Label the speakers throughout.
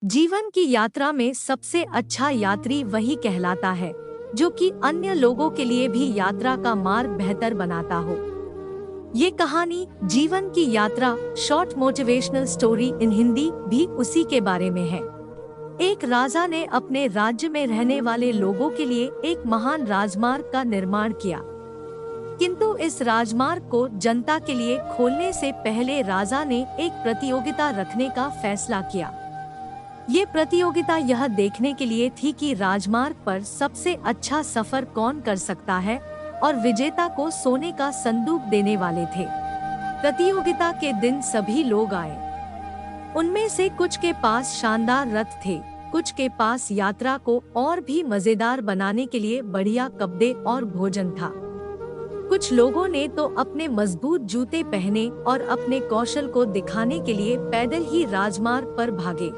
Speaker 1: जीवन की यात्रा में सबसे अच्छा यात्री वही कहलाता है जो कि अन्य लोगों के लिए भी यात्रा का मार्ग बेहतर बनाता हो। ये कहानी जीवन की यात्रा short motivational story in Hindi भी उसी के बारे में है। एक राजा ने अपने राज्य में रहने वाले लोगों के लिए एक महान राजमार्ग का निर्माण किया, किंतु इस राजमार्ग को जनता के लिए खोलने से पहले राजा ने एक प्रतियोगिता रखने का फैसला किया। ये प्रतियोगिता यह देखने के लिए थी कि राजमार्ग पर सबसे अच्छा सफर कौन कर सकता है और विजेता को सोने का संदूक देने वाले थे। प्रतियोगिता के दिन सभी लोग आए। उनमें से कुछ के पास शानदार रथ थे, कुछ के पास यात्रा को और भी मजेदार बनाने के लिए बढ़िया कपड़े और भोजन था। कुछ लोगों ने तो अपने मजबूत जूते पहने और अपने कौशल को दिखाने के लिए पैदल ही राजमार्ग पर भागे।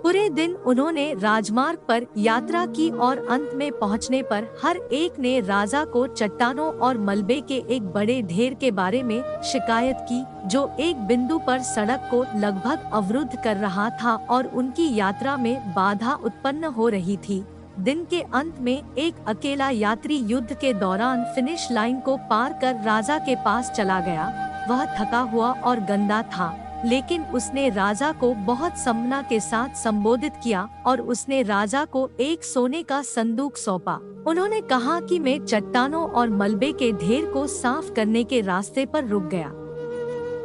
Speaker 1: पूरे दिन उन्होंने राजमार्ग पर यात्रा की और अंत में पहुंचने पर हर एक ने राजा को चट्टानों और मलबे के एक बड़े ढेर के बारे में शिकायत की, जो एक बिंदु पर सड़क को लगभग अवरुद्ध कर रहा था और उनकी यात्रा में बाधा उत्पन्न हो रही थी। दिन के अंत में एक अकेला यात्री युद्ध के दौरान फिनिश लाइन को पार कर राजा के पास चला गया। वह थका हुआ और गंदा था, लेकिन उसने राजा को बहुत सम्मान के साथ संबोधित किया और उसने राजा को एक सोने का संदूक सौंपा। उन्होंने कहा कि मैं चट्टानों और मलबे के ढेर को साफ करने के रास्ते पर रुक गया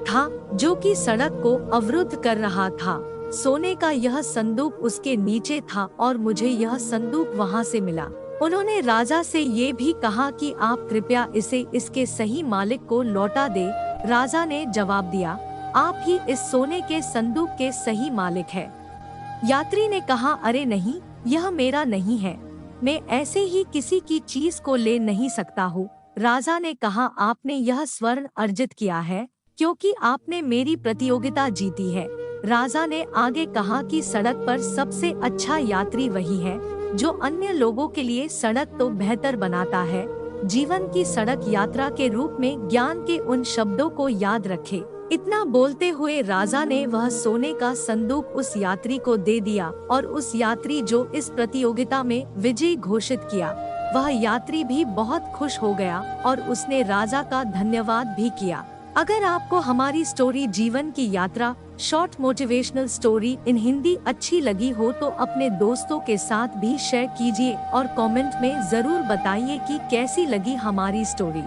Speaker 1: था, जो कि सड़क को अवरुद्ध कर रहा था। सोने का यह संदूक उसके नीचे था और मुझे यह संदूक वहां से मिला। उन्होंने राजा से ये भी कहा कि आप कृपया इसे इसके सही मालिक को लौटा दे। राजा ने जवाब दिया, आप ही इस सोने के संदूक के सही मालिक हैं। यात्री ने कहा, अरे नहीं, यह मेरा नहीं है, मैं ऐसे ही किसी की चीज को ले नहीं सकता हूँ। राजा ने कहा, आपने यह स्वर्ण अर्जित किया है क्योंकि आपने मेरी प्रतियोगिता जीती है। राजा ने आगे कहा कि सड़क पर सबसे अच्छा यात्री वही है जो अन्य लोगों के लिए सड़क तो बेहतर बनाता है। जीवन की सड़क यात्रा के रूप में ज्ञान के उन शब्दों को याद रखे। इतना बोलते हुए राजा ने वह सोने का संदूक उस यात्री को दे दिया और उस यात्री जो इस प्रतियोगिता में विजयी घोषित किया, वह यात्री भी बहुत खुश हो गया और उसने राजा का धन्यवाद भी किया। अगर आपको हमारी स्टोरी जीवन की यात्रा short motivational story in Hindi अच्छी लगी हो तो अपने दोस्तों के साथ भी शेयर कीजिए और कमेंट में जरूर बताइए कि कैसी लगी हमारी स्टोरी।